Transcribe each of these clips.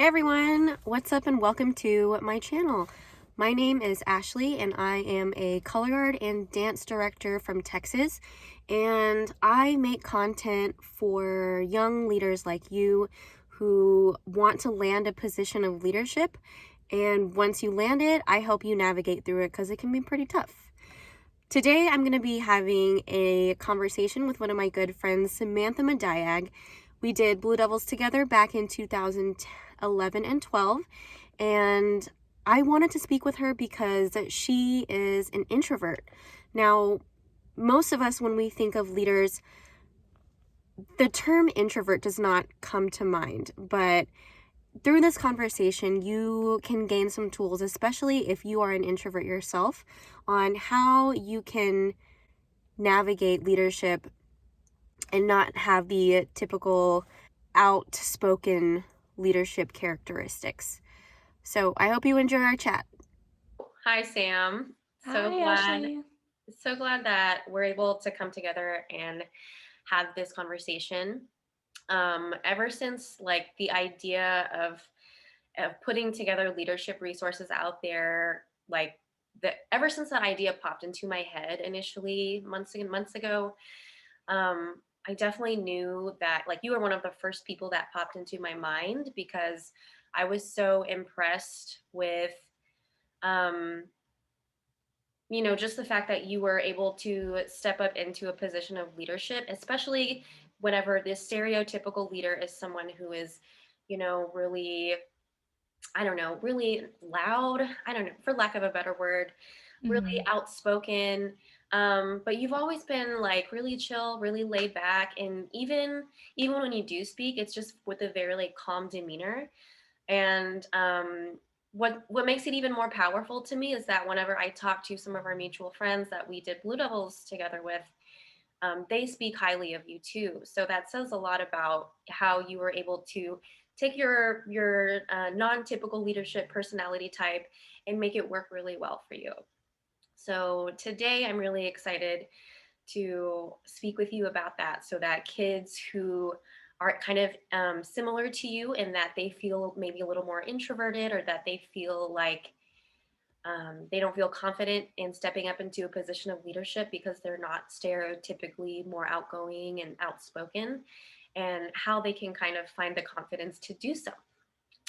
Hey everyone, what's up and welcome to my channel. My name is Ashley and I am a color guard and dance director from Texas, and I make content for young leaders like you who want to land a position of leadership, and once you land it, I help you navigate through it because it can be pretty tough. Today I'm going to be having a conversation with one of my good friends, Samantha Madayag. We did Blue Devils together back in 2011 and 12, and I wanted to speak with her because she is an introvert. Now, most of us, when we think of leaders, the term introvert does not come to mind, but through this conversation, you can gain some tools, especially if you are an introvert yourself, on how you can navigate leadership and not have the typical outspoken leadership characteristics. So I hope you enjoy our chat. Hi, Sam. So Hi, glad, Ashley. so glad that we're able to come together and have this conversation. Ever since like the idea of putting together leadership resources out there, like ever since that idea popped into my head initially months and months ago, I definitely knew that like you were one of the first people that popped into my mind because I was so impressed with um, just the fact that you were able to step up into a position of leadership, especially whenever this stereotypical leader is someone who is, really, I don't know, really loud. I don't know, for lack of a better word, really hmm outspoken. But you've always been like really chill, really laid back, and even when you do speak, it's just with a very like calm demeanor. And what makes it even more powerful to me is that whenever I talk to some of our mutual friends that we did Blue Devils together with, they speak highly of you too. So that says a lot about how you were able to take your non-typical leadership personality type and make it work really well for you. So today I'm really excited to speak with you about that so that kids who are kind of similar to you in that they feel maybe a little more introverted or that they feel like they don't feel confident in stepping up into a position of leadership because they're not stereotypically more outgoing and outspoken, and how they can kind of find the confidence to do so.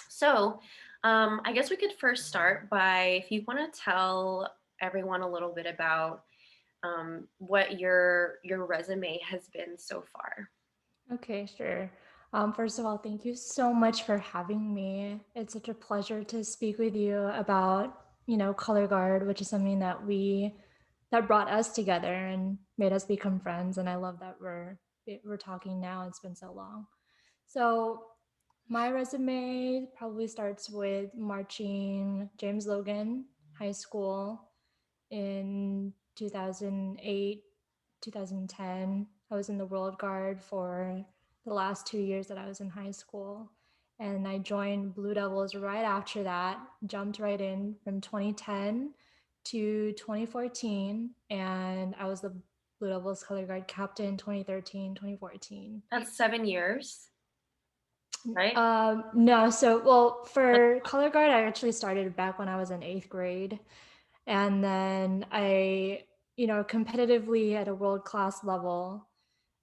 So, I guess we could first start by if you want to tell everyone a little bit about what your resume has been so far. Okay, sure. First of all, thank you so much for having me. It's such a pleasure to speak with you about, color guard, which is something that brought us together and made us become friends. And I love that we're talking now. It's been so long. So my resume probably starts with marching James Logan High School in 2008, 2010. I was in the World Guard for the last 2 years that I was in high school. And I joined Blue Devils right after that, jumped right in from 2010 to 2014. And I was the Blue Devils color guard captain 2013, 2014. That's 7 years, right? No, so well, for color guard, I actually started back when I was in eighth grade. And then competitively at a world class level,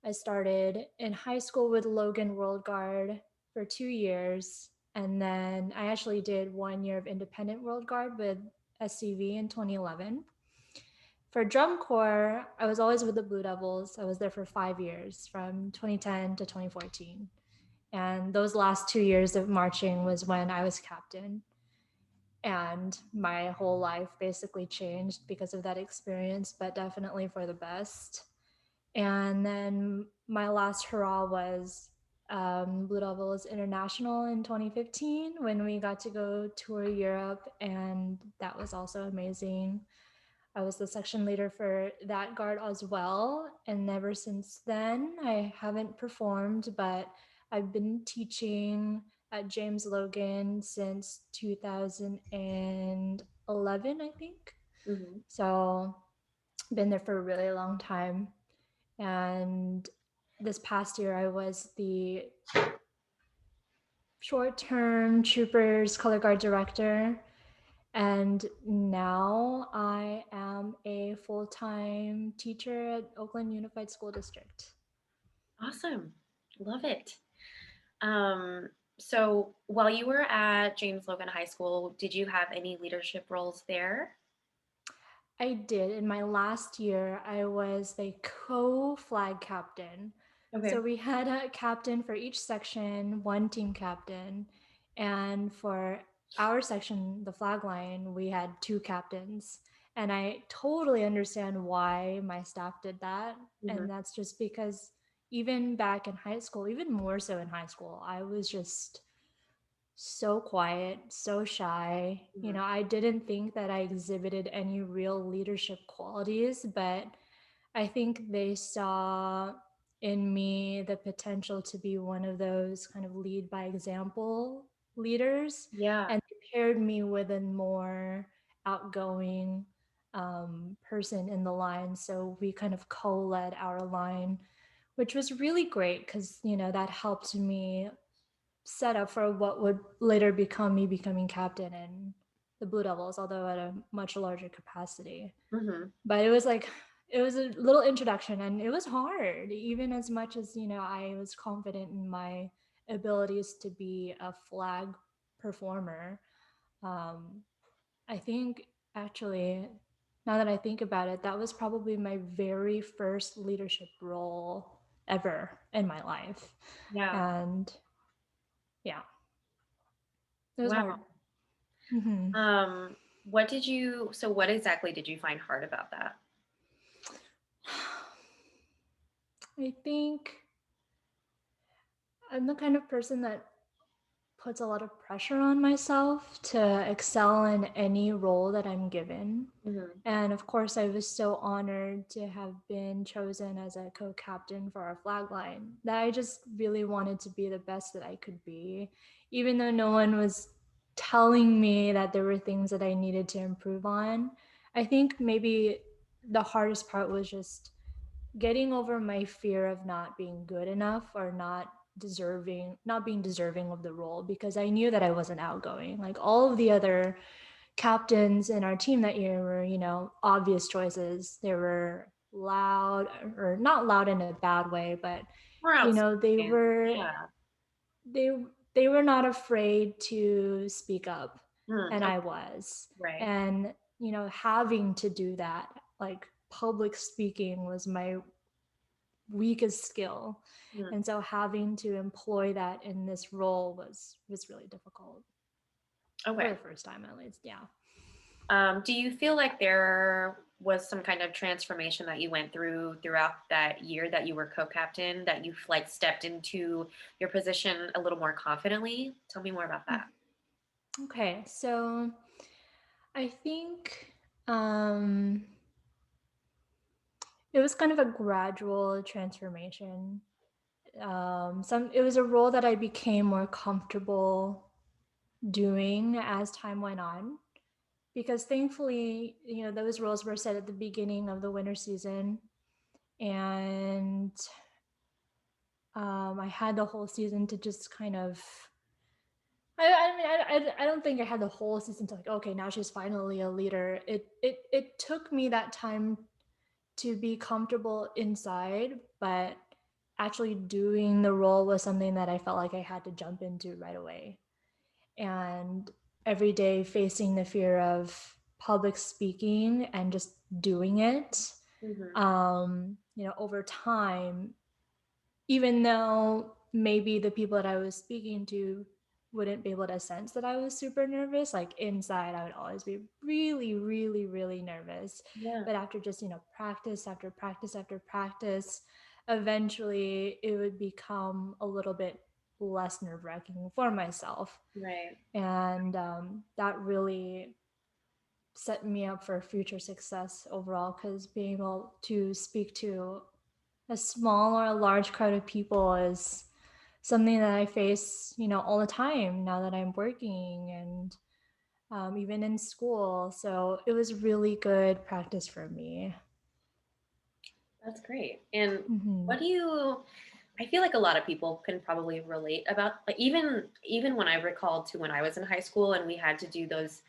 I started in high school with Logan World Guard for 2 years. And then I actually did 1 year of independent World Guard with SCV in 2011. For drum corps, I was always with the Blue Devils. I was there for 5 years from 2010 to 2014. And those last 2 years of marching was when I was captain. And my whole life basically changed because of that experience, but definitely for the best. And then my last hurrah was Blue Devils International in 2015 when we got to go tour Europe, and that was also amazing. I was the section leader for that guard as well. And ever since then, I haven't performed, but I've been teaching at James Logan since 2011, I think. Mm-hmm. So, been there for a really long time. And this past year, I was the short-term troopers color guard director, and now I am a full-time teacher at Oakland Unified School District. Awesome. Love it. Um, so while you were at James Logan High School, did you have any leadership roles there? I did. In my last year, I was the co-flag captain. So Okay. we had a captain for each section, one team captain. And for our section, the flag line, we had two captains. And I totally understand why my staff did that. Hmm. And that's just because even back in high school, even more so in high school, I was just so quiet, so shy. You Hmm. know, I didn't think that I exhibited any real leadership qualities, but I think they saw in me the potential to be one of those kind of lead by example leaders, Yeah. and they paired me with a more outgoing person in the line. So we kind of co led our line, which was really great because, you know, that helped me set up for what would later become me becoming captain in the Blue Devils, although at a much larger capacity. Hmm. But it was like, it was a little introduction and it was hard, even as much as, you know, I was confident in my abilities to be a flag performer. Um, I think actually, now that I think about it, that was probably my very first leadership role ever in my life. Yeah. And yeah, it was hard. Wow. Hmm. Um, what exactly did you find hard about that? I think I'm the kind of person that puts a lot of pressure on myself to excel in any role that I'm given. Hmm. And of course, I was so honored to have been chosen as a co captain for our flag line that I just really wanted to be the best that I could be, even though no one was telling me that there were things that I needed to improve on. I think maybe the hardest part was just getting over my fear of not being good enough or not being deserving of the role, because I knew that I wasn't outgoing. Like all of the other captains in our team that year were, you know, obvious choices. They were loud, or not loud in a bad way, but We're you know, outspoken. Yeah. they they were not afraid to speak up, Mm, and okay. I was. Right. And you know, having to do that, like public speaking was my weakest skill, Mm, and so having to employ that in this role was really difficult for okay. the first time, at least. Yeah. Do you feel like there was some kind of transformation that you went throughout that year that you were co-captain, that you like stepped into your position a little more confidently? Tell me more about that. Okay, so I think um it was kind of a gradual transformation. Some It was a role that I became more comfortable doing as time went on, because thankfully, you know, those roles were set at the beginning of the winter season, and I had the whole season to just kind of. I don't think I had the whole season to like, okay, now she's finally a leader. It took me that time to be comfortable inside, but actually doing the role was something that I felt like I had to jump into right away. And every day facing the fear of public speaking and just doing it, Hmm. you know, over time, even though maybe the people that I was speaking to wouldn't be able to sense that I was super nervous, like inside I would always be really, really, really nervous. Yeah. But after just, you know, practice after practice after practice, eventually it would become a little bit less nerve wracking for myself. Right. And that really set me up for future success overall, because being able to speak to a small or a large crowd of people is something that I face, you know, all the time now that I'm working, and even in school. So it was really good practice for me. That's great. And Hmm. what do you I feel like a lot of people can probably relate about, like, even when I recall to when I was in high school and we had to do those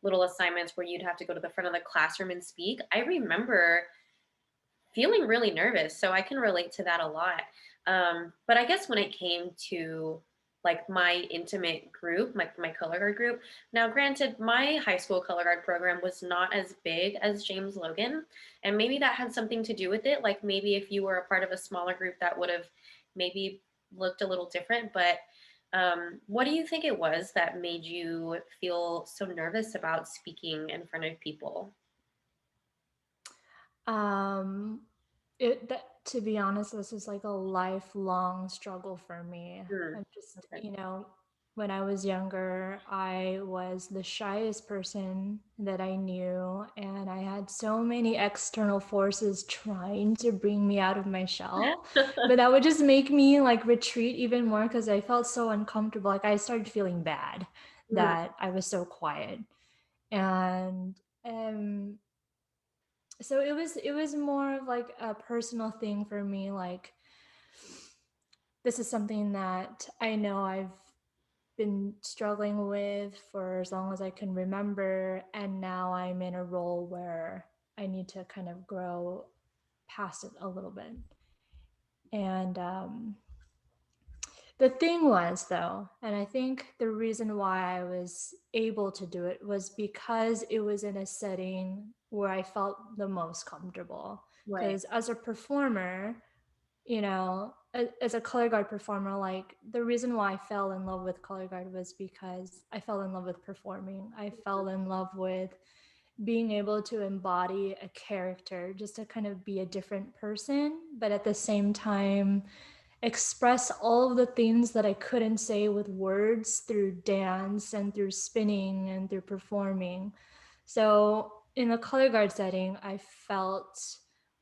little assignments where you'd have to go to the front of the classroom and speak. I remember feeling really nervous, so I can relate to that a lot. But I guess when it came to like my intimate group, my color guard group. Now, granted, my high school color guard program was not as big as James Logan, and maybe that had something to do with it. Like maybe if you were a part of a smaller group, that would have maybe looked a little different. But what do you think it was that made you feel so nervous about speaking in front of people? Um, it that to be honest, this is like a lifelong struggle for me. Hmm, I'm just, okay. when I was younger, I was the shyest person that I knew, and I had so many external forces trying to bring me out of my shell. But that would just make me like retreat even more because I felt so uncomfortable. Like I started feeling bad Hmm, that I was so quiet. And um so it was more of like a personal thing for me, like this is something that I know I've been struggling with for as long as I can remember, and now I'm in a role where I need to kind of grow past it a little bit. And the thing was, though, and I think the reason why I was able to do it was because it was in a setting where I felt the most comfortable. right. Because as a performer, as a color guard performer, like the reason why I fell in love with color guard was because I fell in love with performing. I fell in love with being able to embody a character, just to kind of be a different person, but at the same time express all of the things that I couldn't say with words through dance and through spinning and through performing. So in a color guard setting, I felt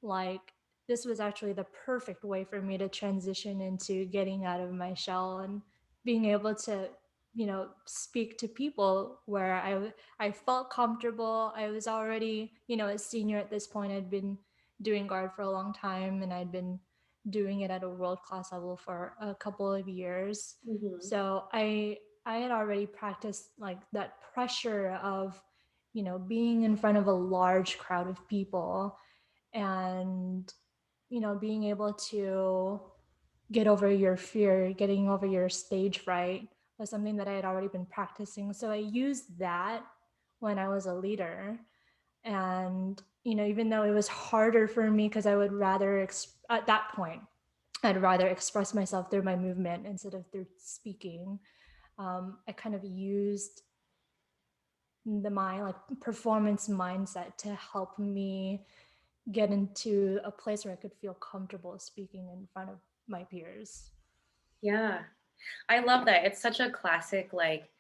like this was actually the perfect way for me to transition into getting out of my shell and being able to, speak to people where I felt comfortable. I was already, a senior at this point. I'd been doing guard for a long time, and I'd been doing it at a world class level for a couple of years. Hmm. So I had already practiced like that pressure of, being in front of a large crowd of people, and being able to get over your fear, getting over your stage fright was something that I had already been practicing. So I used that when I was a leader. And, even though it was harder for me because I would rather, at that point, I'd rather express myself through my movement instead of through speaking. I kind of used my like performance mindset to help me get into a place where I could feel comfortable speaking in front of my peers. Yeah, I love that. It's such a classic, like,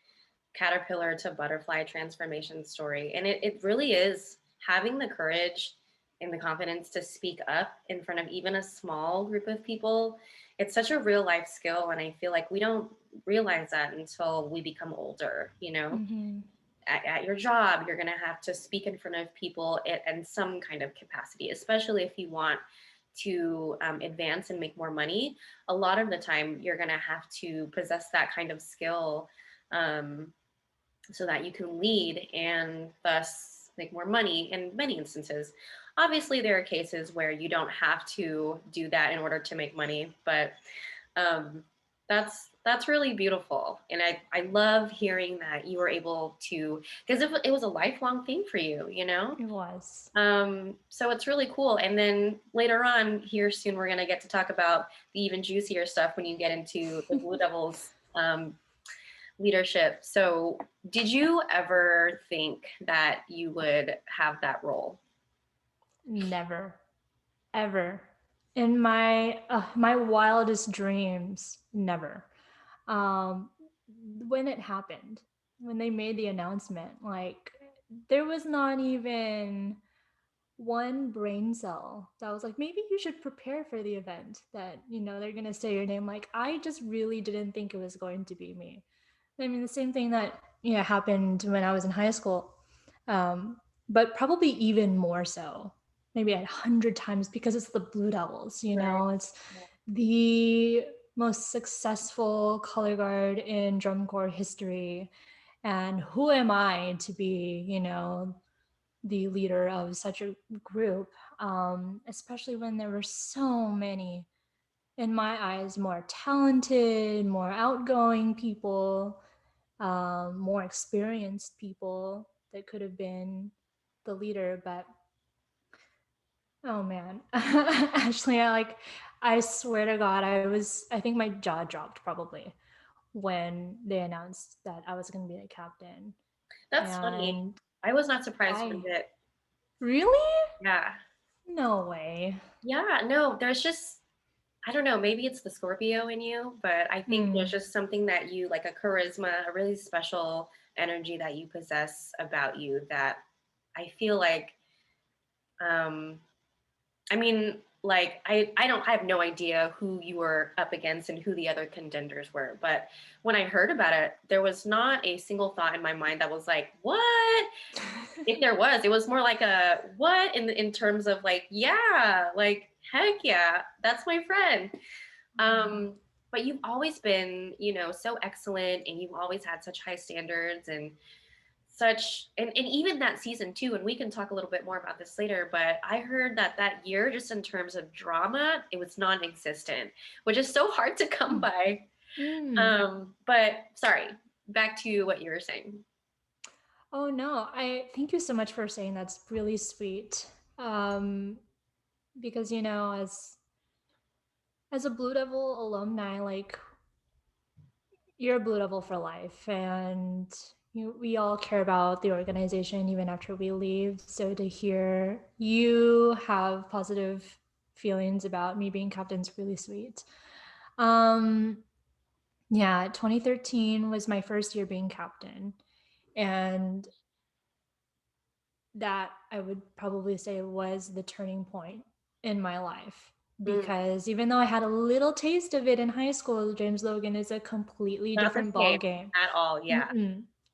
caterpillar to butterfly transformation story. And it really is having the courage and the confidence to speak up in front of even a small group of people. It's such a real life skill. And I feel like we don't realize that until we become older, you know? Mm-hmm. At your job, you're going to have to speak in front of people in some kind of capacity, especially if you want to advance and make more money. A lot of the time, you're going to have to possess that kind of skill um, so that you can lead and thus make more money in many instances. Obviously, there are cases where you don't have to do that in order to make money, but um, that's really beautiful, and I love hearing that you were able to, because it was a lifelong thing for you, you know. It was. So it's really cool. And then later on here soon, we're gonna get to talk about the even juicier stuff when you get into the Blue Devils leadership. So did you ever think that you would have that role? Never, ever. In my wildest dreams, never. Um, when it happened, when they made the announcement, like there was not even one brain cell that was like, maybe you should prepare for the event that, they're going to say your name. Like, I just really didn't think it was going to be me. I mean, the same thing that, happened when I was in high school. But probably even more so, maybe 100 times, because it's the Blue Devils, Right. it's Yeah. the most successful color guard in drum corps history. And who am I to be, the leader of such a group? Especially when there were so many, in my eyes, more talented, more outgoing people, more experienced people that could have been the leader. But oh man, actually, I swear to God, I think my jaw dropped probably when they announced that I was going to be the captain. That's funny. And I was not surprised one I, bit. really? Yeah. No way. Yeah, no, there's just, I don't know, maybe it's the Scorpio in you, but I think there's Hmm. just something that you, like a charisma, a really special energy that you possess about you that I feel like, um, I mean, like I have no idea who you were up against and who the other contenders were, but when I heard about it, there was not a single thought in my mind that was like, what? If there was, it was more like a what in terms of like, yeah, like heck yeah, that's my friend. Um, but you've always been, so excellent, and you've always had such high standards and such, and even that season too. And we can talk a little bit more about this later. But I heard that year, just in terms of drama, it was non-existent, which is so hard to come by. Mm. But sorry, back to what you were saying. Oh no, I thank you so much for saying that's really sweet. Because as a Blue Devil alumni, like you're a Blue Devil for life, and we all care about the organization even after we leave. So to hear you have positive feelings about me being captain is really sweet. Um, yeah, 2013 was my first year being captain, and that I would probably say was the turning point in my life. Mm, Because even though I had a little taste of it in high school, James Logan is a completely not the different ball same game. at all. Yeah.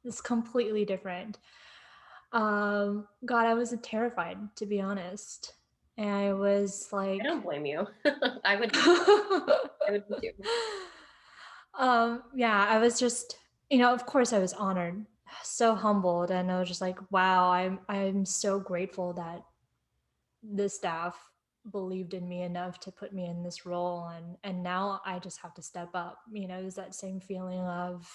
It's completely different. God, I was terrified, to be honest. And I was I like, don't blame you. I would be. I would be too. yeah, I was just, of course I was honored, so humbled, and I was just like, wow, I'm so grateful that the staff believed in me enough to put me in this role, and now I just have to step up. There's that same feeling of,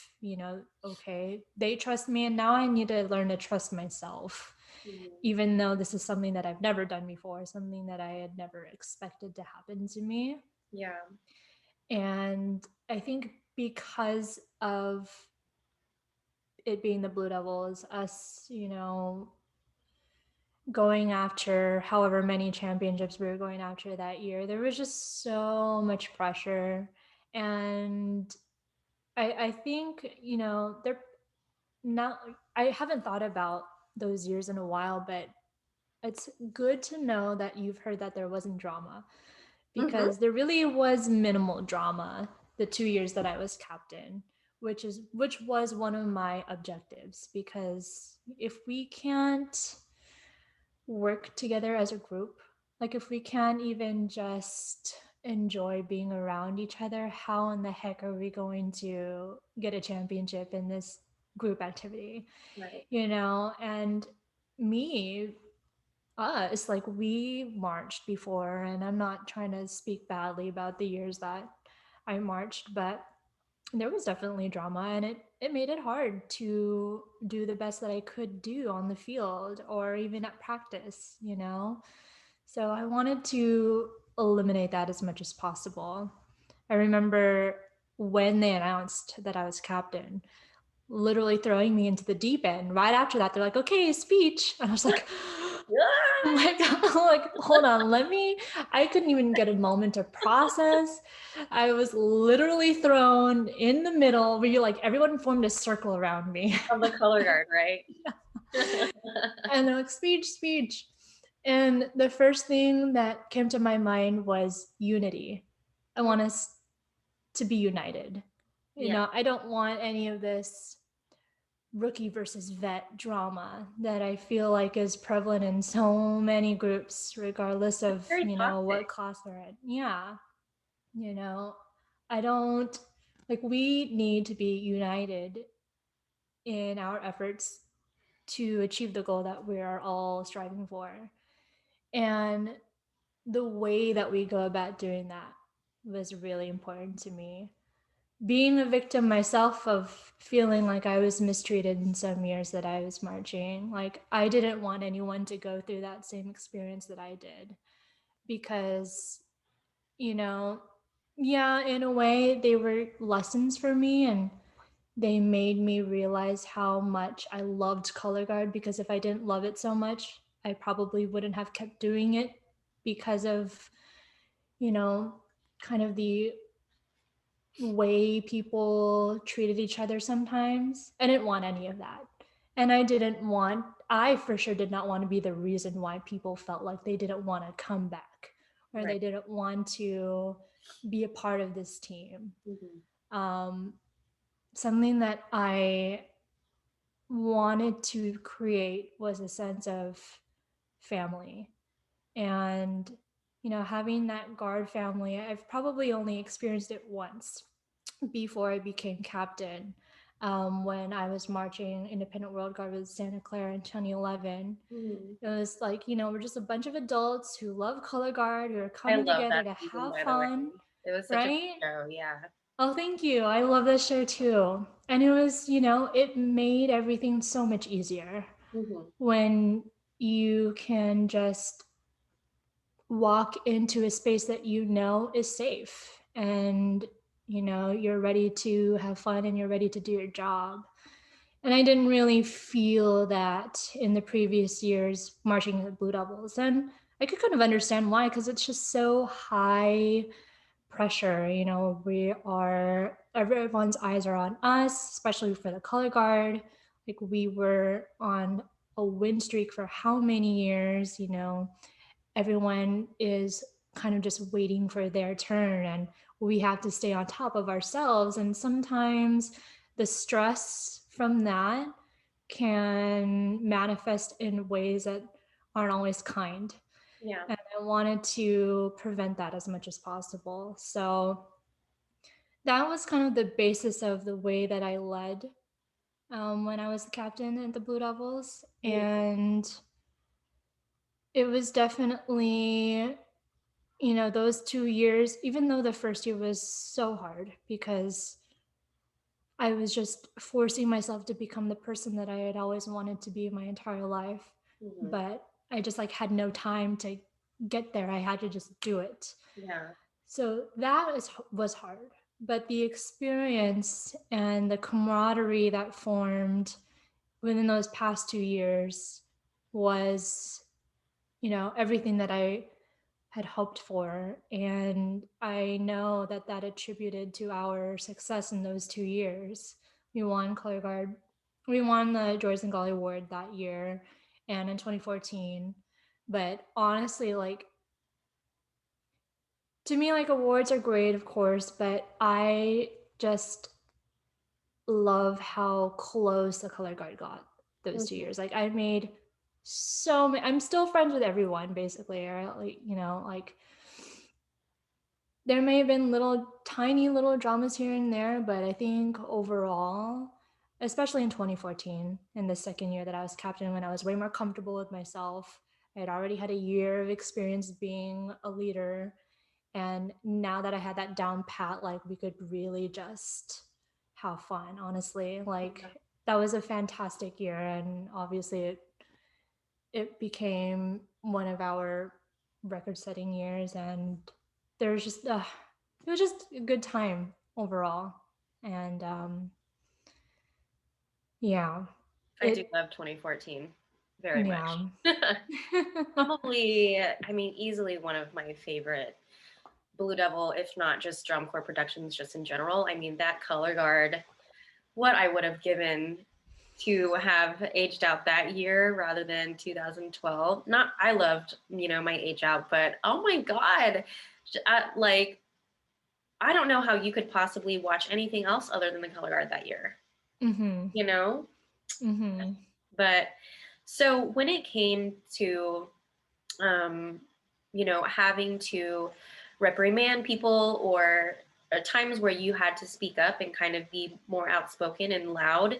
okay, they trust me, and now I need to learn to trust myself, Mhm. even though this is something that I've never done before, something that I had never expected to happen to me. Yeah. And I think because of it being the Blue Devils, us, going after however many championships we were going after that year, there was just so much pressure. And I think, they're not, I haven't thought about those years in a while, but it's good to know that you've heard that there wasn't drama, Hmm. because there really was minimal drama the 2 years that I was captain, which was one of my objectives. Because if we can't work together as a group, like if we can't even just enjoy being around each other, how in the heck are we going to get a championship in this group activity? Right. And me, us, like, we marched before, and I'm not trying to speak badly about the years that I marched, but there was definitely drama, and it made it hard to do the best that I could do on the field or even at practice. So I wanted to eliminate that as much as possible. I remember when they announced that I was captain, literally throwing me into the deep end. Right after that, they're like, okay, speech. And I was like, oh my God, I'm like, hold on, I couldn't even get a moment to process. I was literally thrown in the middle where everyone formed a circle around me. Of the color guard, right? And they're like, speech, speech. And the first thing that came to my mind was unity. I want us to be united. Yeah. I don't want any of this rookie versus vet drama that I feel like is prevalent in so many groups, regardless It's of, very toxic. what class they're in. Yeah. You know, I don't like, we need to be united in our efforts to achieve the goal that we are all striving for. And the way that we go about doing that was really important to me. Being a victim myself of feeling like I was mistreated in some years that I was marching, like I didn't want anyone to go through that same experience that I did, because, you know, yeah, in a way they were lessons for me, and they made me realize how much I loved color guard, because if I didn't love it so much, I probably wouldn't have kept doing it, because of, you know, kind of the way people treated each other sometimes. I didn't want any of that. And I for sure did not want to be the reason why people felt like they didn't want to come back, or Right. they didn't want to be a part of this team. Mm-hmm. Um, Something that I wanted to create was a sense of family. And, you know, having that guard family, I've probably only experienced it once before I became captain. When I was marching Independent World Guard with Santa Clara in 2011. Mm-hmm. It was like, you know, we're just a bunch of adults who love color guard, who are I coming love together that to season, have by the way. fun, It was such a good right? show. Yeah. Oh, thank you. I love this show too. And it was, you know, it made everything so much easier Mm-hmm. when you can just walk into a space that you know is safe, and, you know, you're ready to have fun and you're ready to do your job. And I didn't really feel that in the previous years marching with Blue Devils. And I could kind of understand why, because it's just so high pressure. You know, everyone's eyes are on us, especially for the color guard. Like, we were on a win streak for how many years, you know, everyone is kind of just waiting for their turn, and we have to stay on top of ourselves. And sometimes the stress from that can manifest in ways that aren't always kind. Yeah. And I wanted to prevent that as much as possible. So that was kind of the basis of the way that I led, when I was the captain at the Blue Devils. Mm-hmm. And it was definitely, you know, those 2 years, even though the first year was so hard because I was just forcing myself to become the person that I had always wanted to be my entire life. Mm-hmm. But I just like had no time to get there. I had to just do it. Yeah. So was hard. But the experience and the camaraderie that formed within those past 2 years was, you know, everything that I had hoped for. And I know that that attributed to our success in those 2 years. We won Color Guard. We won the Joyce and Golly Award that year and in 2014. But honestly, like, to me, like, awards are great, of course, but I just love how close the color guard got those two Mm-hmm. years. Like, I made so many, I'm still friends with everyone basically, or like, you know, like, there may have been tiny little dramas here and there, but I think overall, especially in 2014, in the second year that I was captain, when I was way more comfortable with myself, I had already had a year of experience being a leader. And now that I had that down pat, like, we could really just have fun, honestly. Like, that was a fantastic year. And obviously it became one of our record setting years. And there's just, it was just a good time overall. And yeah, I do it, love 2014 very yeah. much. Probably, I mean, easily one of my favorite Blue Devil, if not just drum corps productions, just in general. I mean, that color guard, what I would have given to have aged out that year rather than 2012. Not, I loved, you know, my age out, but oh my God, like, I don't know how you could possibly watch anything else other than the color guard that year, Mm-hmm. you know? Mm-hmm. But so when it came to, um, you know, having to reprimand people, or times where you had to speak up and kind of be more outspoken and loud.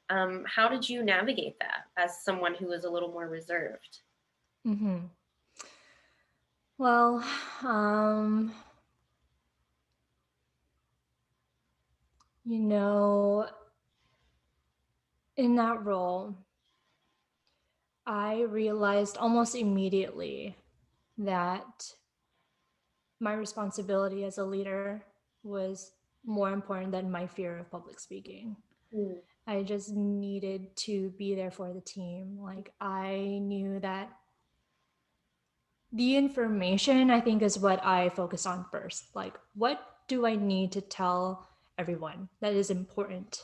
How did you navigate that as someone who was a little more reserved? Mm-hmm. Well, you know, in that role, I realized almost immediately that my responsibility as a leader was more important than my fear of public speaking. Mm. I just needed to be there for the team. Like, I knew that the information, I think, is what I focus on first. Like, what do I need to tell everyone that is important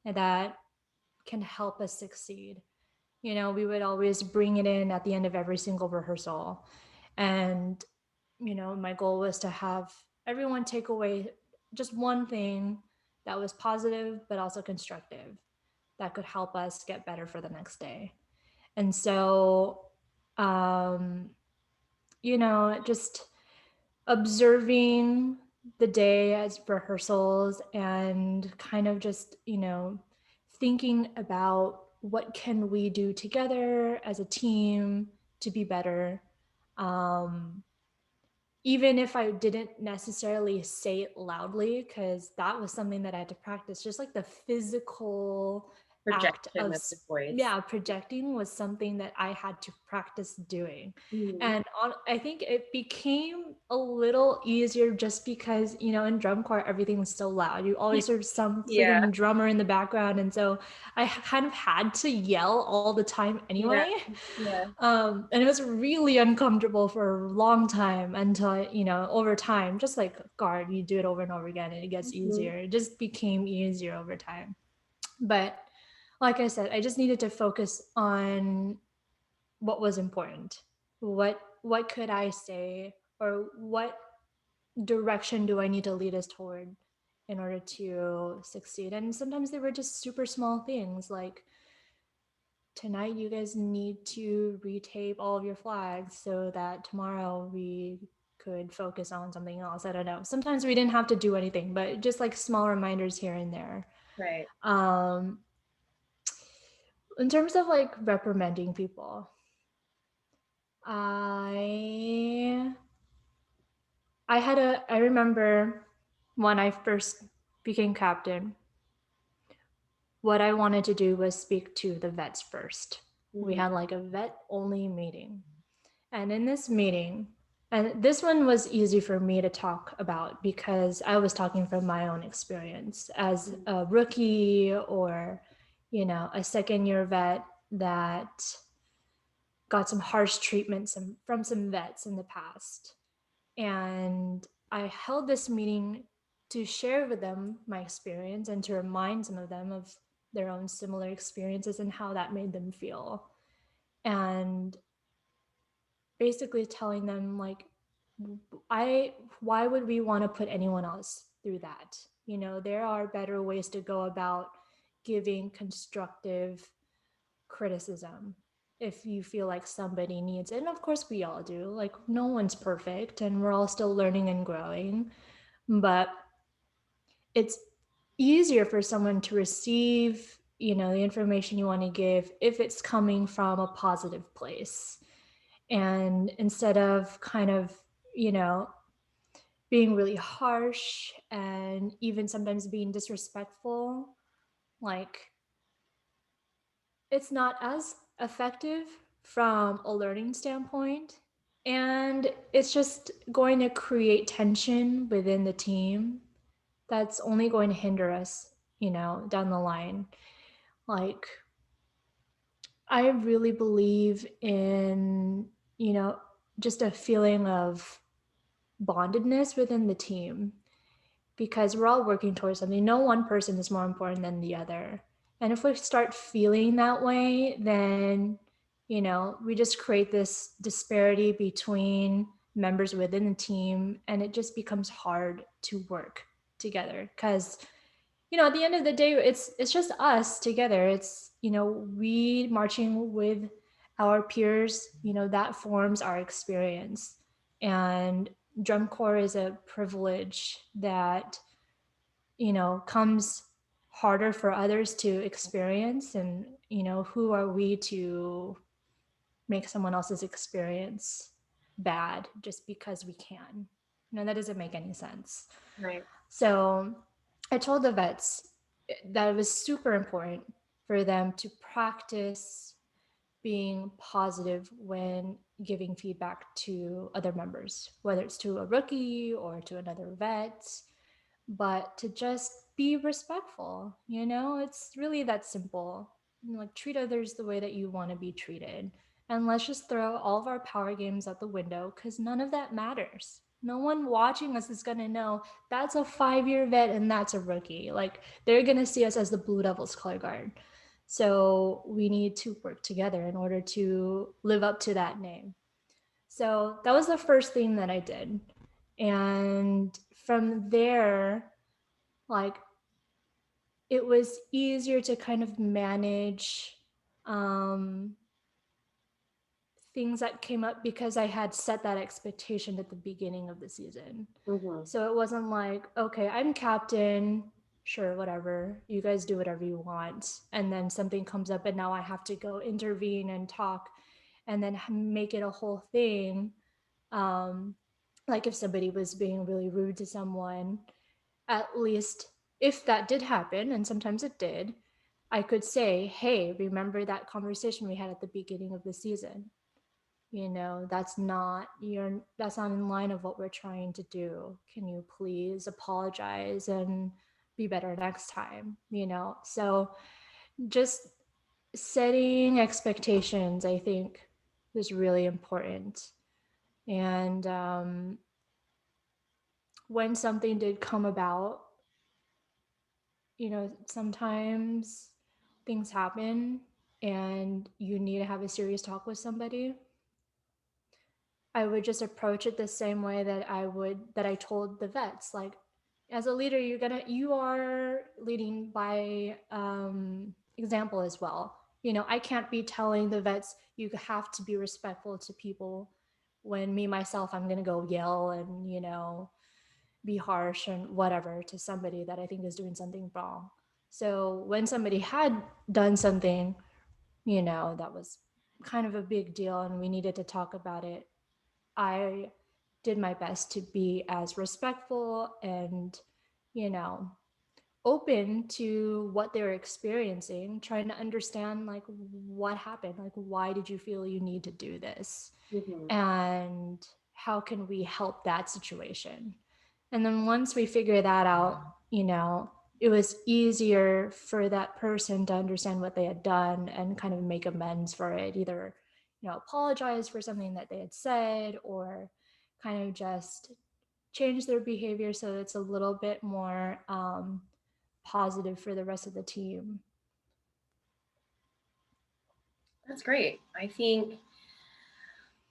and that can help us succeed? You know, we would always bring it in at the end of every single rehearsal. And, you know, my goal was to have everyone take away just one thing that was positive, but also constructive, that could help us get better for the next day. And so, um, you know, just observing the day as rehearsals and kind of just, you know, thinking about what can we do together as a team to be better. Um, Even if I didn't necessarily say it loudly, because that was something that I had to practice, just like the physical act Projection of, of the voice. yeah, projecting was something that I had to practice doing. Mm. And I think it became a little easier just because, you know, in drum corps, everything was so loud. You always heard some Yeah. freaking drummer in the background. And so I kind of had to yell all the time Yeah. anyway. Yeah. And it was really uncomfortable for a long time until, you know, over time, just like guard, you do it over and over again and it gets easier. It just became easier over time. But like I said, I just needed to focus on what was important. What could I say, or what direction do I need to lead us toward in order to succeed? And sometimes they were just super small things like, tonight you guys need to retape all of your flags so that tomorrow we could focus on something else. I don't know. Sometimes we didn't have to do anything, but just like small reminders here and there. Right. Um, in terms of like reprimanding people, I I remember when I first became captain, what I wanted to do was speak to the vets first. We Mm. had like a vet only meeting. And in this meeting, and this one was easy for me to talk about because I was talking from my own experience as a rookie or, you know, a second year vet that got some harsh treatment from some vets in the past. And I held this meeting to share with them my experience and to remind some of them of their own similar experiences and how that made them feel. And basically telling them like, I why would we want to put anyone else through that? You know, there are better ways to go about giving constructive criticism if you feel like somebody needs it. And of course we all do. Like, no one's perfect and we're all still learning and growing, but it's easier for someone to receive, you know, the information you want to give if it's coming from a positive place. And instead of kind of, you know, being really harsh and even sometimes being disrespectful, like, it's not as effective from a learning standpoint. And it's just going to create tension within the team that's only going to hinder us, you know, down the line. Like, I really believe in, you know, just a feeling of bondedness within the team because we're all working towards something. No one person is more important than the other. And if we start feeling that way, then, you know, we just create this disparity between members within the team and it just becomes hard to work together because, you know, at the end of the day, it's just us together. It's, you know, we marching with our peers, you know, that forms our experience. And drum corps is a privilege that, comes harder for others to experience. And, who are we to make someone else's experience bad just because we can? That doesn't make any sense. Right. So I told the vets that it was super important for them to practice being positive when giving feedback to other members, whether it's to a rookie or to another vet, but to just be respectful. It's really that simple. Like, treat others the way that you want to be treated. And let's just throw all of our power games out the window, because none of that matters. No one watching us is going to know that's a 5-year vet and that's a rookie. Like, they're going to see us as the Blue Devils color guard. So we need to work together in order to live up to that name. So that was the first thing that I did. And from there, like, it was easier to kind of manage things that came up because I had set that expectation at the beginning of the season. Mm-hmm. So it wasn't like, okay, I'm captain, sure, whatever, you guys do whatever you want, and then something comes up and now I have to go intervene and talk and then make it a whole thing. Like, if somebody was being really rude to someone, at least if that did happen, and sometimes it did, I could say, hey, remember that conversation we had at the beginning of the season? That's not in line of what we're trying to do. Can you please apologize and be better next time? So just setting expectations, I think, is really important. And when something did come about, sometimes things happen and you need to have a serious talk with somebody. I would just approach it the same way that I told the vets. Like, as a leader, you are leading by example as well. I can't be telling the vets you have to be respectful to people when me myself, I'm gonna go yell and be harsh and whatever to somebody that I think is doing something wrong. So when somebody had done something, that was kind of a big deal and we needed to talk about it, I did my best to be as respectful and, open to what they were experiencing, trying to understand, like, what happened, like, why did you feel you need to do this? Mm-hmm. And how can we help that situation? And then once we figure that out, it was easier for that person to understand what they had done and kind of make amends for it, either apologize for something that they had said or kind of just change their behavior so it's a little bit more positive for the rest of the team. That's great. I think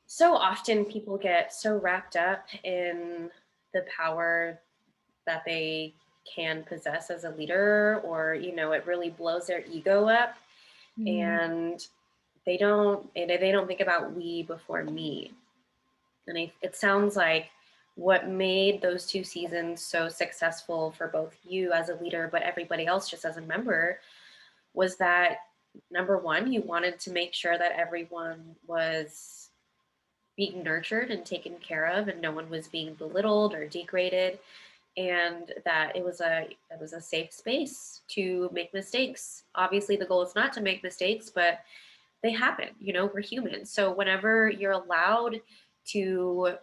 so often people get so wrapped up in the power that they can possess as a leader, or it really blows their ego up, and they don't think about we before me. And it sounds like what made those 2 seasons so successful for both you as a leader, but everybody else just as a member, was that, number one, you wanted to make sure that everyone was being nurtured and taken care of, and no one was being belittled or degraded, and that it was a safe space to make mistakes. Obviously, the goal is not to make mistakes, but they happen. We're humans. So whenever you're allowed to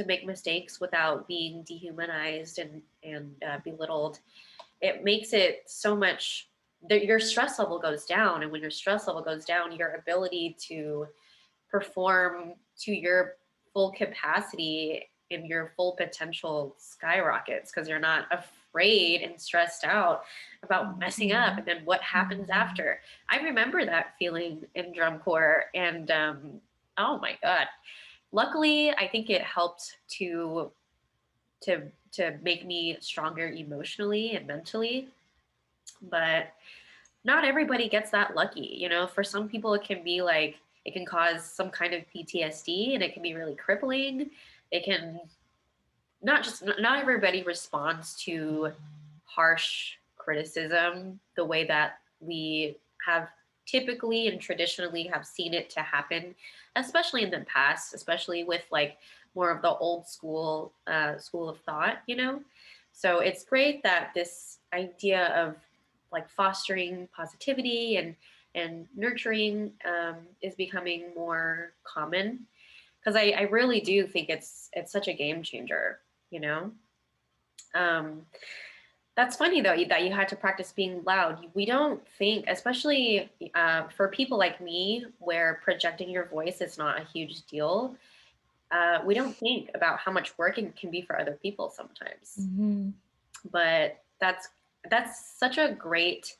make mistakes without being dehumanized and belittled, it makes it so much. Your stress level goes down, and when your stress level goes down, your ability to perform to your full capacity and your full potential skyrockets, because you're not afraid and stressed out about messing up and then what happens after. I remember that feeling in drum corps, and oh my god. Luckily, I think it helped to make me stronger emotionally and mentally, but not everybody gets that lucky. For some people, it can be like, it can cause some kind of PTSD, and it can be really crippling. It can not everybody responds to harsh criticism the way that we have typically and traditionally have seen it to happen, especially in the past, especially with like more of the old school of thought, you know. So it's great that this idea of like fostering positivity and nurturing is becoming more common, because I really do think it's such a game changer, you know. Um, that's funny though that you had to practice being loud. We don't think, especially for people like me, where projecting your voice is not a huge deal. We don't think about how much work it can be for other people sometimes. Mm-hmm. But that's such a great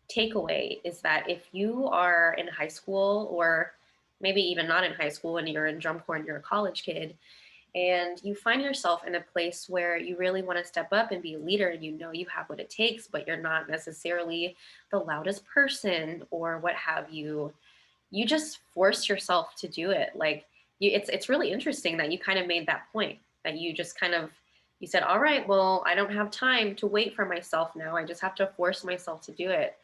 takeaway, is that if you are in high school, or maybe even not in high school and you're in drum corps and you're a college kid, and you find yourself in a place where you really want to step up and be a leader, and you know you have what it takes, but you're not necessarily the loudest person or what have you, you just force yourself to do it. Like it's really interesting that you kind of made that point, that you just kind of, you said, all right, well, I don't have time to wait for myself now, I just have to force myself to do it.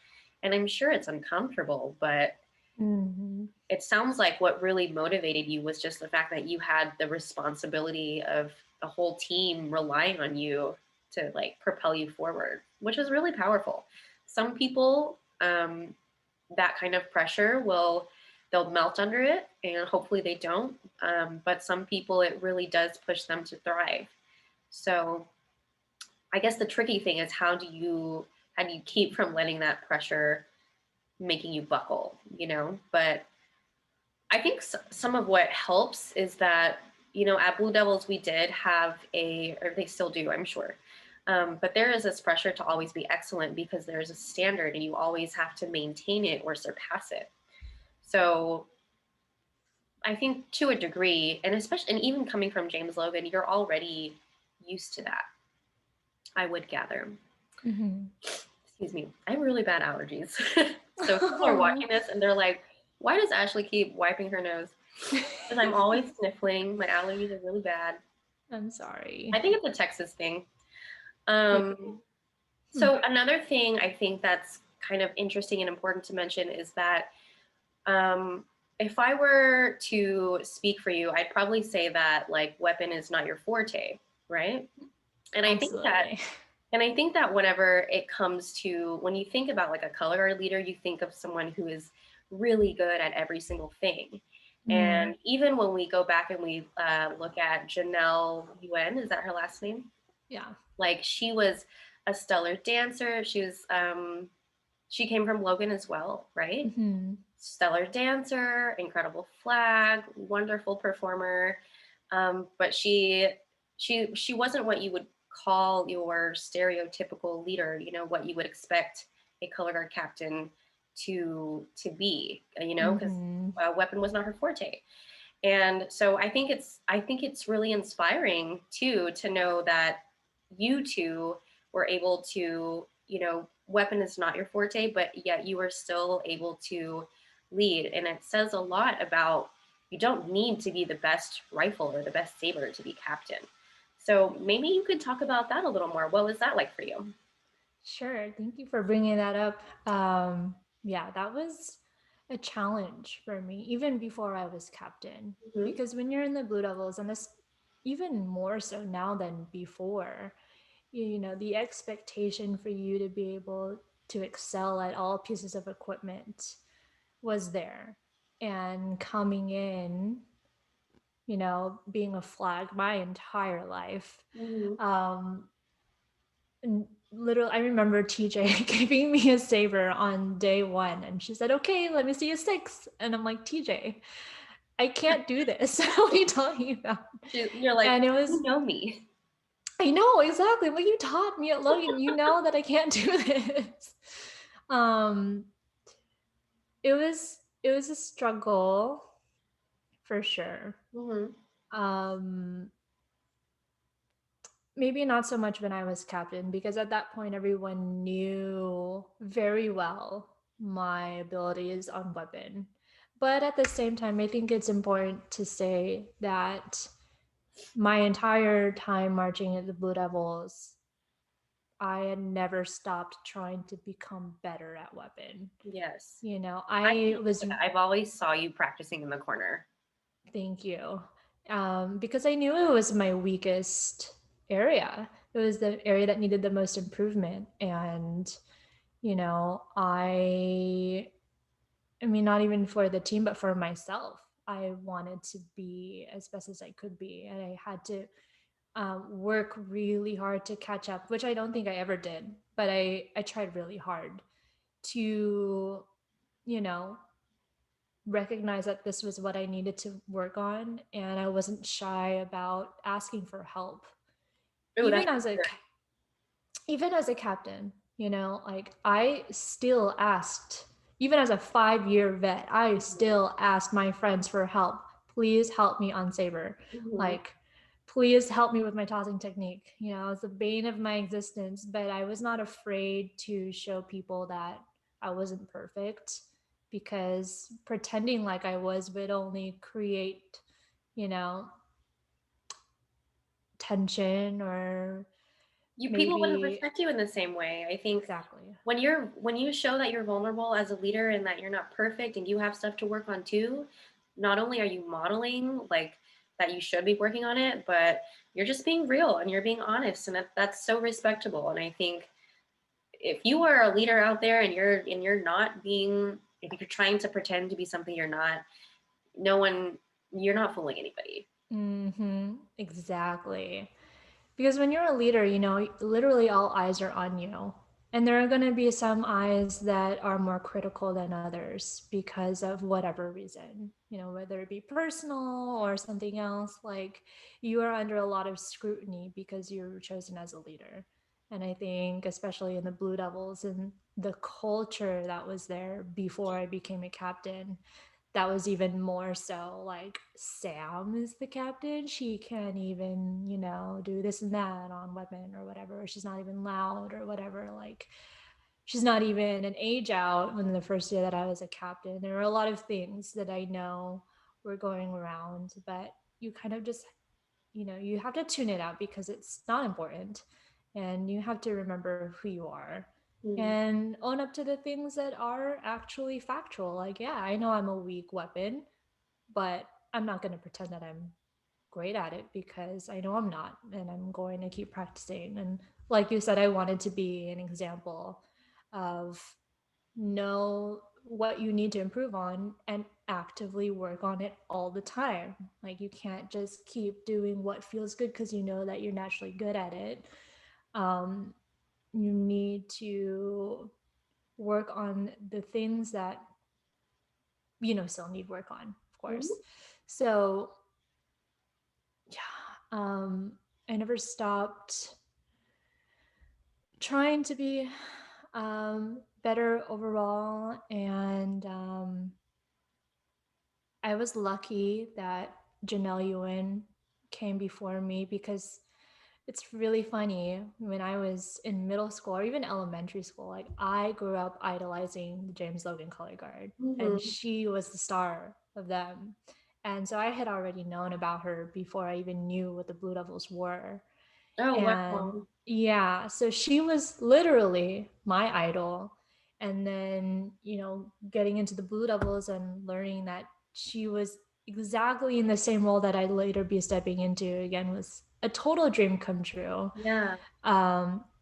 And I'm sure it's uncomfortable, but Mm-hmm. it sounds like what really motivated you was just the fact that you had the responsibility of a whole team relying on you to like propel you forward, which is really powerful. Some people, that kind of pressure will, they'll melt under it, and hopefully they don't. But some people, it really does push them to thrive. So I guess the tricky thing is, how do you keep from letting that pressure making you buckle, you know? But I think some of what helps is that, you know, at Blue Devils, we did have or they still do, I'm sure. But there is this pressure to always be excellent, because there's a standard and you always have to maintain it or surpass it. So I think to a degree, and especially, and even coming from James Logan, you're already used to that, I would gather. Mm-hmm. Excuse me, I have really bad allergies. So people are watching this and they're like, why does Ashley keep wiping her nose? Because I'm always sniffling. My allergies are really bad. I'm sorry. I think it's a Texas thing. Could be. So another thing I think that's kind of interesting and important to mention is that, if I were to speak for you, I'd probably say that like weapon is not your forte, right? And I think that Absolutely. And I think that whenever it comes to, when you think about like a color guard leader, you think of someone who is really good at every single thing. Mm. And even when we go back and we look at Janelle Yuen, is that her last name? Yeah. Like she was a stellar dancer. She came from Logan as well, right? Mm-hmm. Stellar dancer, incredible flag, wonderful performer. But she wasn't what you would call your stereotypical leader, you know, what you would expect a color guard captain to be, you know, because Mm-hmm. weapon was not her forte. And so I think it's really inspiring too, to know that you two were able to, you know, weapon is not your forte, but yet you were still able to lead. And it says a lot about, you don't need to be the best rifle or the best saber to be captain. So maybe you could talk about that a little more. What was that like for you? Sure. Thank you for bringing that up. Yeah, that was a challenge for me, even before I was captain. Mm-hmm. Because when you're in the Blue Devils, and this even more so now than before, you know, the expectation for you to be able to excel at all pieces of equipment was there. And coming in, you know, being a flag my entire life, Mm-hmm. um, and literally I remember TJ giving me a saber on day one, and she said, okay, let me see a six. And I'm like, TJ, I can't do this. What are you talking about? You're like, And it was, you know me. I know exactly what you taught me at Logan. You know that I can't do this. um it was a struggle for sure. Mm-hmm. um Maybe not so much when I was captain, because at that point everyone knew very well my abilities on weapon. But at the same time, I think it's important to say that my entire time marching at the Blue Devils, I had never stopped trying to become better at weapon. Yes. You know, I I can was, see that. I've always saw you practicing in the corner. thank you, because I knew it was my weakest area. It was the area that needed the most improvement. And, you know, I mean, not even for the team, but for myself. I wanted to be as best as I could be. And I had to work really hard to catch up, which I don't think I ever did. But I tried really hard to, you know, recognize that this was what I needed to work on. And I wasn't shy about asking for help. Oh, that's Even as a even as a captain, you know, like I still asked, even as a 5-year vet, I still asked my friends for help. Please help me on Saber. mhm. Like, please help me with my tossing technique. You know, it's the bane of my existence, but I was not afraid to show people that I wasn't perfect, because pretending like I was would only create, you know, tension or You people wouldn't maybe respect you in the same way. I think exactly. when you show that you're vulnerable as a leader and that you're not perfect and you have stuff to work on too, not only are you modeling like that you should be working on it, but you're just being real and you're being honest, and that's so respectable. And I think if you are a leader out there and you're not being, if you're trying to pretend to be something you're not, no one, you're not fooling anybody. Exactly. Because when you're a leader, you know, literally all eyes are on you. And there are going to be some eyes that are more critical than others because of whatever reason, you know, whether it be personal or something else. Like, you are under a lot of scrutiny because you're chosen as a leader. And I think, especially in the Blue Devils and the culture that was there before I became a captain, that was even more so. Like, Sam is the captain, she can't even, you know, do this and that on weapon or whatever, she's not even loud or whatever. Like, she's not even an age out. When the first year that I was a captain, there were a lot of things that I know were going around, but you kind of just, you know, you have to tune it out because it's not important. And you have to remember who you are Mm. and own up to the things that are actually factual. Like, yeah, I know I'm a weak weapon, but I'm not going to pretend that I'm great at it, because I know I'm not, and I'm going to keep practicing. And like you said, I wanted to be an example of know what you need to improve on and actively work on it all the time. Like, you can't just keep doing what feels good because you know that you're naturally good at it. Um, you need to work on the things that, you know, still need work on, of course. Mhm. So, yeah, I never stopped trying to be better overall. And I was lucky that Janelle Ewan came before me, because it's really funny. When I was in middle school or even elementary school, like, I grew up idolizing the James Logan color guard, and Mhm. she was the star of them. And so I had already known about her before I even knew what the Blue Devils were. Oh, And wow. yeah, so she was literally my idol. And then, you know, getting into the Blue Devils and learning that she was exactly in the same role that I'd later be stepping into again was a total dream come true. Yeah.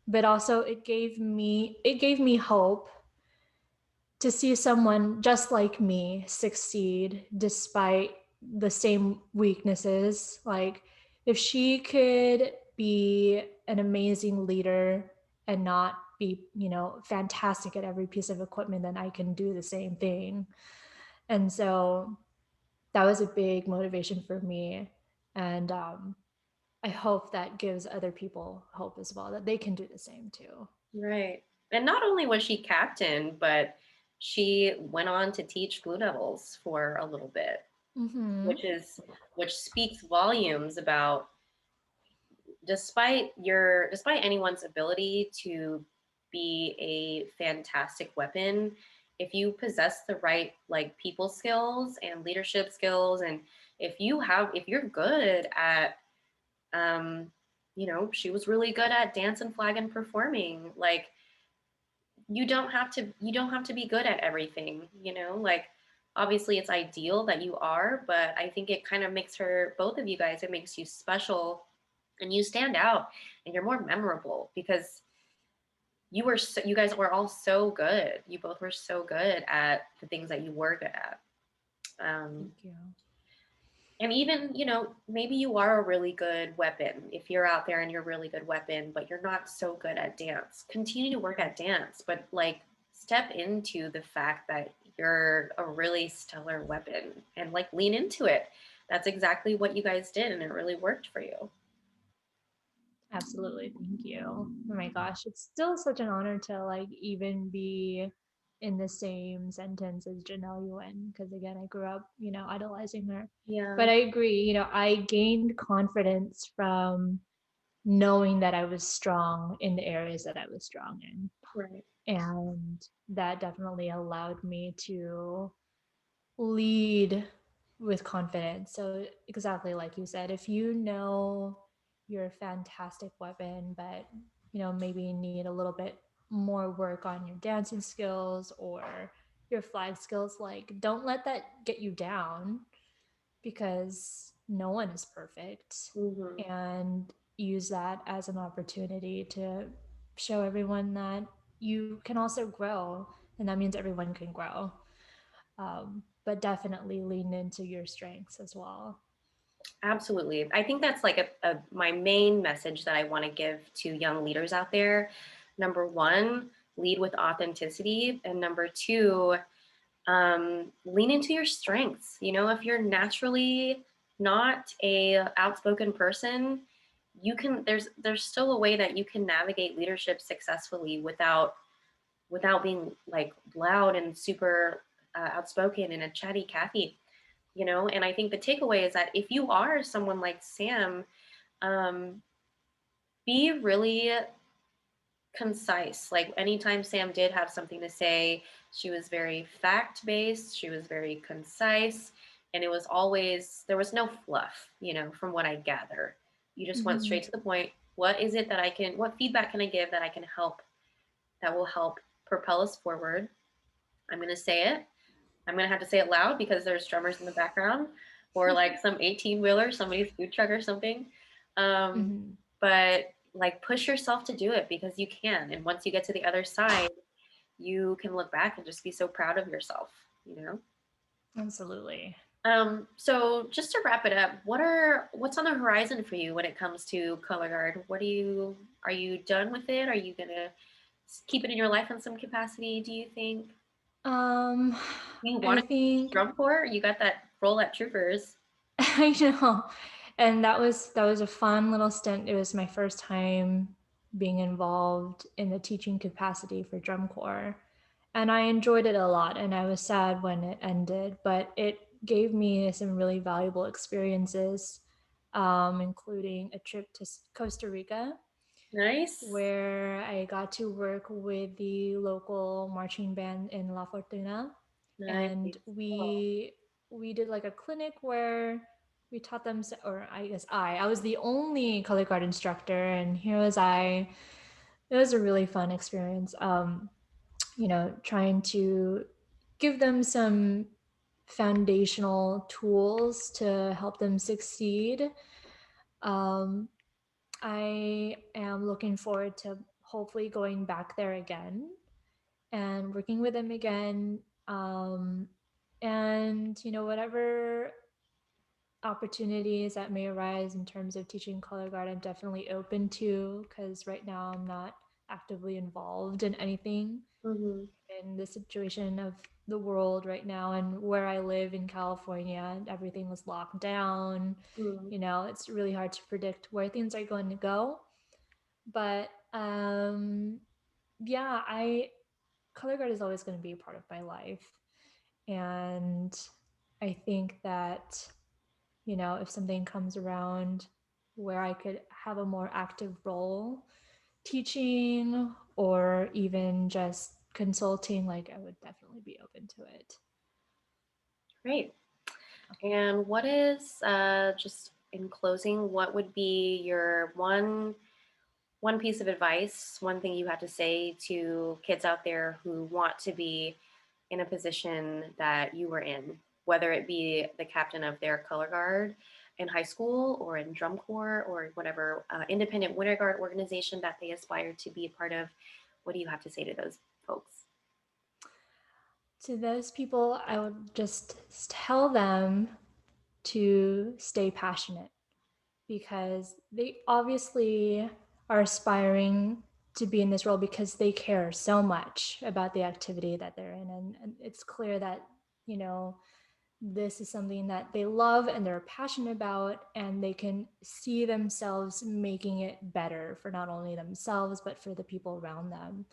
But also it gave me hope to see someone just like me succeed despite the same weaknesses. Like, if she could be an amazing leader and not be, you know, fantastic at every piece of equipment, then I can do the same thing. And so that was a big motivation for me. And I hope that gives other people hope as well, that they can do the same too. Right. And not only was she captain, but she went on to teach Blue Devils for a little bit, Mm-hmm. which is which speaks volumes about despite anyone's ability to be a fantastic weapon, if you possess the right like people skills and leadership skills, and if you're good at Um, she was really good at dance and flag and performing. Like, you don't have to be good at everything, like, obviously it's ideal that you are, but I think it kind of makes her, both of you guys, it makes you special, and you stand out, and you're more memorable because you guys were all so good. You both were so good at the things that you were good at. um, Thank you. and even, maybe you are a really good weapon. If you're out there and you're a really good weapon, but you're not so good at dance, continue to work at dance, but like step into the fact that you're a really stellar weapon and like lean into it. That's exactly what you guys did, and it really worked for you. Absolutely. Thank you. Oh my gosh. It's still such an honor to like even be in the same sentence as Janelle Yuen, because again, I grew up, idolizing her. Yeah. But I agree, I gained confidence from knowing that I was strong in the areas that I was strong in. Right. And that definitely allowed me to lead with confidence. So exactly like you said, if you know you're a fantastic weapon, but maybe need a little bit more work on your dancing skills or your flag skills, like don't let that get you down because no one is perfect, Mm-hmm. and use that as an opportunity to show everyone that you can also grow, and that means everyone can grow. But definitely lean into your strengths as well. Absolutely. I think that's like my main message that I want to give to young leaders out there. Number one, lead with authenticity. And number two, lean into your strengths. If you're naturally not a outspoken person, there's still a way that you can navigate leadership successfully without being like loud and super outspoken and a chatty Cathy. And I think the takeaway is that if you are someone like Sam, um, be really concise. Like anytime Sam did have something to say, she was very fact based, she was very concise, and it was always, there was no fluff, from what I gather. You just went Mm-hmm. straight to the point. What feedback can I give that I can help, that will help propel us forward? I'm going to say it. I'm going to have to say it loud because there's drummers in the background, or like some 18 wheeler, somebody's food truck or something. Um, Mm-hmm. but like push yourself to do it because you can. And once you get to the other side, you can look back and just be so proud of yourself, you know? Absolutely. So just to wrap it up, what's on the horizon for you when it comes to color guard? Are you done with it? Are you gonna keep it in your life in some capacity, do you think? Um, You I want to think drum corps? You got that role at Troopers. I know. And that was a fun little stint. It was my first time being involved in the teaching capacity for drum corps. And I enjoyed it a lot, and I was sad when it ended, but it gave me some really valuable experiences, including a trip to Costa Rica, Nice. where I got to work with the local marching band in La Fortuna, Nice. and Oh, we did like a clinic where we taught them, or I guess I was the only color guard instructor, and here was I. It was a really fun experience. Trying to give them some foundational tools to help them succeed. Um, I am looking forward to hopefully going back there again and working with them again. And whatever opportunities that may arise in terms of teaching color guard, I'm definitely open to, because right now I'm not actively involved in anything mm-hmm. in the situation of the world right now, and where I live in California, everything was locked down. Mm-hmm. It's really hard to predict where things are going to go. But yeah, I color guard is always going to be a part of my life. And I think that, if something comes around where I could have a more active role teaching or even just consulting, like I would definitely be open to it. Great. And what is just in closing, what would be your one piece of advice, one thing you have to say to kids out there who want to be in a position that you were in, whether it be the captain of their color guard in high school or in drum corps or whatever independent winter guard organization that they aspire to be a part of? What do you have to say to those folks? To those people, I would just tell them to stay passionate because they obviously are aspiring to be in this role because they care so much about the activity that they're in. And it's clear that, you know, this is something that they love and they're passionate about, and they can see themselves making it better for not only themselves, but for the people around them.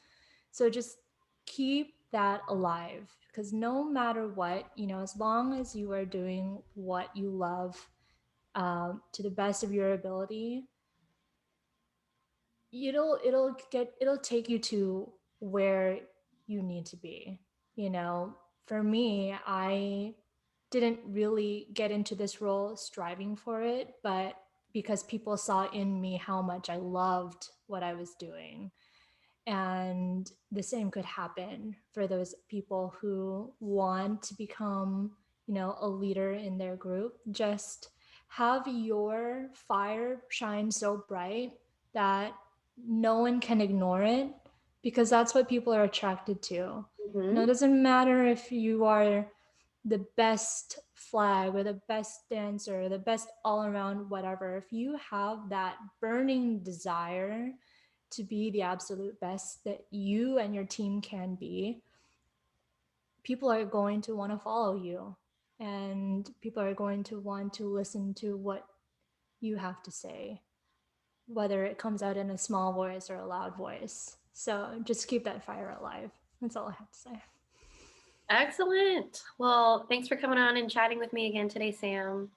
So just keep that alive because no matter what, you know, as long as you are doing what you love to the best of your ability, it'll take you to where you need to be. You know, for me, I didn't really get into this role striving for it, but because people saw in me how much I loved what I was doing. And the same could happen for those people who want to become, you know, a leader in their group. Just have your fire shine so bright that no one can ignore it, because that's what people are attracted to. You know, Mm-hmm. it doesn't matter if you are the best flag or the best dancer, or the best all around whatever. If you have that burning desire to be the absolute best that you and your team can be, people are going to want to follow you, and people are going to want to listen to what you have to say, whether it comes out in a small voice or a loud voice. So just keep that fire alive. That's all I have to say. Excellent. Well, thanks for coming on and chatting with me again today, Sam.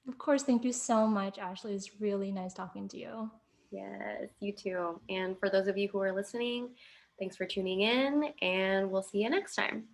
Of course, thank you so much, Ashley. It's really nice talking to you. Yes, you too. And for those of you who are listening, thanks for tuning in, and we'll see you next time.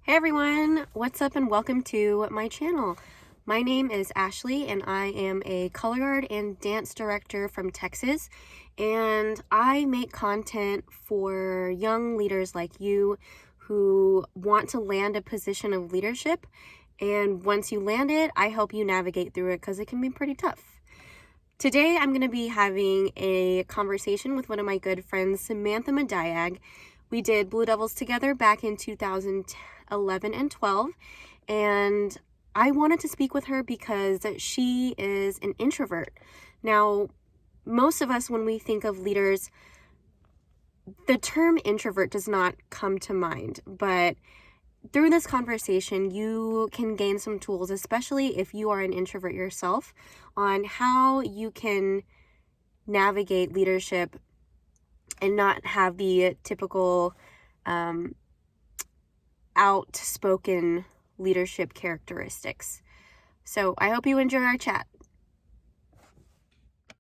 Hey everyone, what's up and welcome to my channel. My name is Ashley and I am a color guard and dance director from Texas, and I make content for young leaders like you who want to land a position of leadership, and once you land it, I help you navigate through it because it can be pretty tough. Today I'm going to be having a conversation with one of my good friends, Samantha Madayag. We did Blue Devils together back in 2011 and 12, and I wanted to speak with her because she is an introvert. Now, most of us, when we think of leaders, the term introvert does not come to mind, but through this conversation, you can gain some tools, especially if you are an introvert yourself, on how you can navigate leadership and not have the typical outspoken leadership characteristics. So I hope you enjoy our chat.